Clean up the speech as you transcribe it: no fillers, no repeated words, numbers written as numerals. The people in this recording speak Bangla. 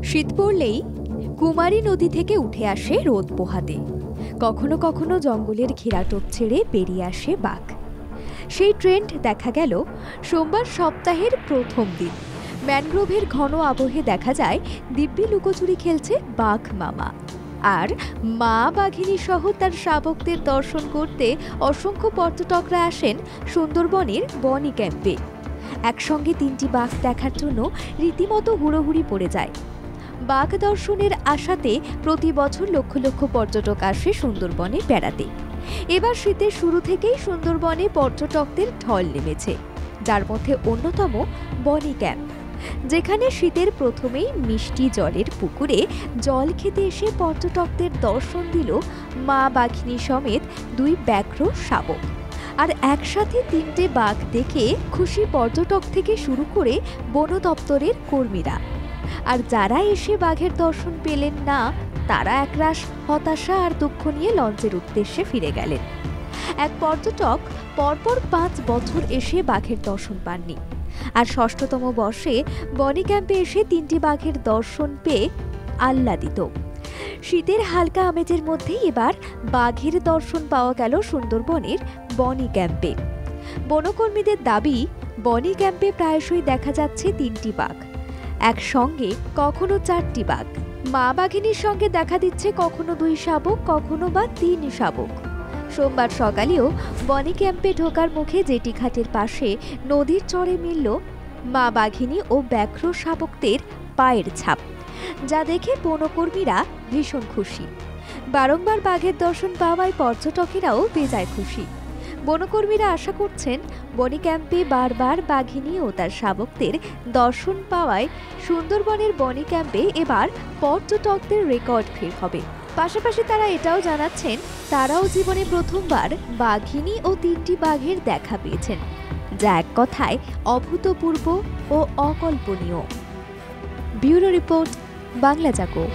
শীত পড়লেই কুমারী নদী থেকে উঠে আসে রোদ পোহাতে। কখনো কখনো জঙ্গলের ঘেরাটোপ ছেড়ে বেরিয়ে আসে বাঘ। সেই ট্রেন্ড দেখা গেল সোমবার সপ্তাহের প্রথম দিন। ম্যানগ্রোভের ঘন আবহে দেখা যায় দিব্যি লুকোচুরি খেলছে বাঘ মামা। আর মা বাঘিনী সহ তার শাবকদের দর্শন করতে অসংখ্য পর্যটকরা আসেন সুন্দরবনের বনি ক্যাম্পে। একসঙ্গে ৩টি বাঘ দেখার জন্য রীতিমতো হুড়োহুড়ি পড়ে যায়। বাঘ দর্শনের আশাতে প্রতি বছর লক্ষ লক্ষ পর্যটক আসে সুন্দরবনে বেড়াতে। এবার শীতের শুরু থেকেই সুন্দরবনে পর্যটকদের ঢল নেমেছে, যার মধ্যে অন্যতম বনি ক্যাম্প, যেখানে শীতের প্রথমেই মিষ্টি জলের পুকুরে জল খেতে এসে পর্যটকদের দর্শন দিল মা বাঘিনী সমেত 2 ব্যাঘ্র শাবক। আর একসাথে 3টে বাঘ দেখে খুশি পর্যটক থেকে শুরু করে বন দপ্তরের কর্মীরা। আর যারা এসে বাঘের দর্শন পেলেন না, তারা একরাশ হতাশা আর দুঃখ নিয়ে লঞ্চের উদ্দেশ্যে ফিরে গেলেন। এক পর্যটক পরপর 5 বছর এসে বাঘের দর্শন পাননি, আর 6ষ্ঠতম বর্ষে বনি ক্যাম্পে এসে 3টি বাঘের দর্শন পেয়ে আহ্লাদিত। শীতের হালকা আমেজের মধ্যেই এবার বাঘের দর্শন পাওয়া গেল সুন্দরবনের বনি ক্যাম্পে। বনকর্মীদের দাবি, বনি ক্যাম্পে প্রায়শই দেখা যাচ্ছে 3টি বাঘ একসঙ্গে, কখনো 4টি বাঘ। মা বাঘিনীর সঙ্গে দেখা দিচ্ছে কখনো 2 শাবক, কখনো বা 3 শাবক। সোমবার সকালেও বনি ক্যাম্পে ঢোকার মুখে জেটি ঘাটের পাশে নদীর চরে মিলল মা বাঘিনী ও ব্যাঘ্র শাবকদের পায়ের ছাপ, যা দেখে বনকর্মীরা ভীষণ খুশি। বারংবার বাঘের দর্শন পাওয়ায় পর্যটকেরাও বেজায় খুশি। বনকর্মীরা আশা করছেন বনি ক্যাম্পে বারবার বাঘিনী ও তার শাবকদের দর্শন পাওয়ায় সুন্দরবনের বনি ক্যাম্পে এবার পর্যটকদের রেকর্ড ভিড় হবে। পাশাপাশি তারা এটাও জানাচ্ছেন, তারাও জীবনে প্রথমবার বাঘিনী ও 3টি বাঘের দেখা পেয়েছেন, যা এক কথায় অভূতপূর্ব ও অকল্পনীয়। ব্যুরো রিপোর্ট, বাংলা জাগো।